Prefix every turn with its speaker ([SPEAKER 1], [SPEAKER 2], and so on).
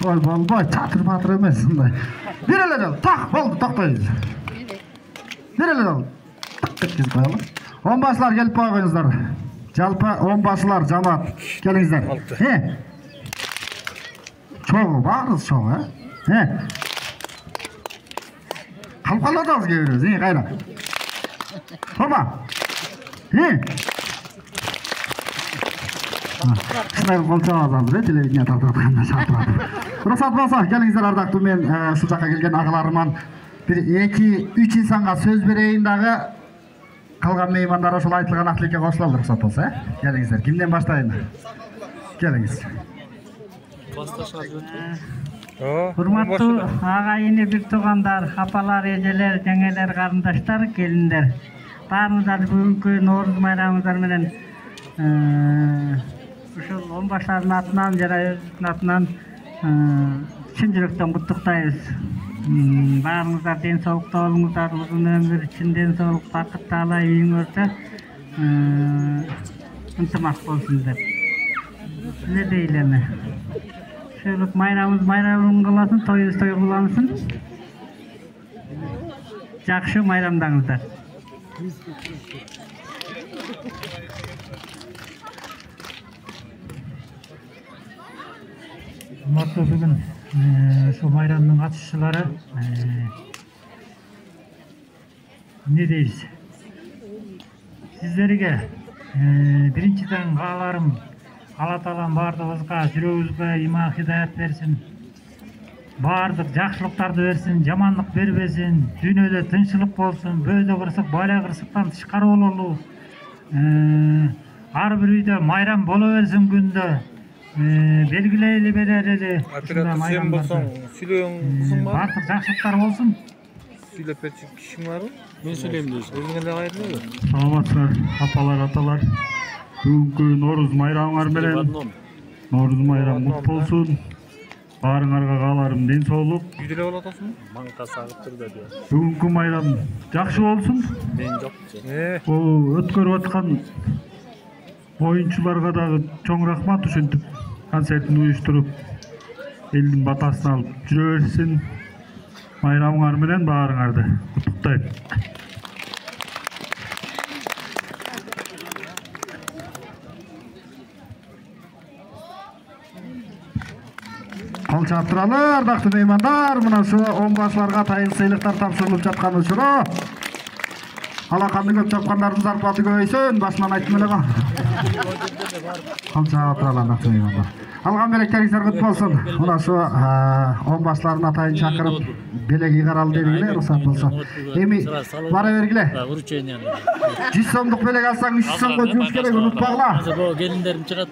[SPEAKER 1] Ой, болбой, татыр-батыр емес, мындай. Бер эле жол, так, болду, токтойбуз. Бер эле жол. Так кеткизип коелу. Онбашылар келип койгуңуздар. Жалпы онбашылар жамаат келиңиздер. Чогуу, баарыбыз чогуу, Калып калабыз кээ кайра. Тоба. Шынай болчоңуздар, телевидение тартатканда шартырат. Уруксат болсо, келиңиздер ардактуу, мен ушул жакка келген агаларыман бир 2-3 инсанга сөз берейин дагы. Калган меймандар ошол айтылган ак тилекке кошулалы, уруксат болсо, Келиңиздер. Кимден баштайын? Келиңиз.
[SPEAKER 2] Урматтуу агайыны, бир туугандар, апалар, эжелер, жеңелер, карындаштар, келиндер. Баарыңыздар бүгүнкү Нооруз майрамыңыздар менен ушул онбаштардын атынан жана өзүбүздүн атынан чын жүрөктөн куттуктайбыз. Баарыңыздар ден соолукта болуңуздар, узун өмүр, чын ден соолук, бакыт таалай үйүңөрдө ынтымак болсун деп. Эле дейлеми. Ушулук майрамыбыз майрам кыласын, тоюбуз той кылансын. Жакшы майрамдаңыздар. Урматтуу, бүгүн ушул майрамдын катышчылары эмне дейбиз? Сиздерге биринчиден кааларым, Алла Таалам бардыгыбызга жүрөгүбүзгө иман хидаят берсин. Бардык жакшылыктарды берсин, жаманлык бербесин, дүйнөдө тынччылык болсун, бөөдө кырсык, бала кырсыктан тышкары бололу. Ар бир үйдө майрам боло берсин күндө. Белгилейли берели.
[SPEAKER 3] Оператор сен болсоң, сүйлөң кызың бар.
[SPEAKER 2] Бардык жакшылыктар болсун.
[SPEAKER 3] Сүйлөп берчи кишиң барбы? Мен сүйлөйм дейсиң. Өзүң эле кайрылбы?
[SPEAKER 1] Саламатсыздар, апалар, аталар. Бүгүнкү Нооруз майрамыңар менен Нооруз майрам кут болсун. Баарыңарга кааларым ден соолук.
[SPEAKER 3] Үйдө эле болуп атасың?
[SPEAKER 4] Маңка сагып турду деп.
[SPEAKER 1] Бүгүнкү майрам жакшы болсун.
[SPEAKER 4] Мен жок.
[SPEAKER 1] Өткөрүп аткан оюнчуларга дагы чоң рахмат, ушинтип концертин уюштуруп, элдин батасын алып жүрө берсин. Майрамыңар менен баарыңарды куттуктайм. Кол чаптыралы, ардактуу меймандар, мына ушу онбашыларга тайын сыйлыктар тапшырылып жаткан учуру. Алаканды көп чапкандардын зарплаты көбөйсүн, башынан айттым эле го. Кол чаптыралы, ардактуу меймандар. Алган белектериңиздер кут болсун. Мына ушу онбашылардын атайын чакырып, белек ыйгаралы дедигиле, уруксат болсо. Эми бара бергиле. 100 сомдук белек алсаң 300 сомго жууш керек, унутпагыла.
[SPEAKER 4] Азыр келиндерим чыгат.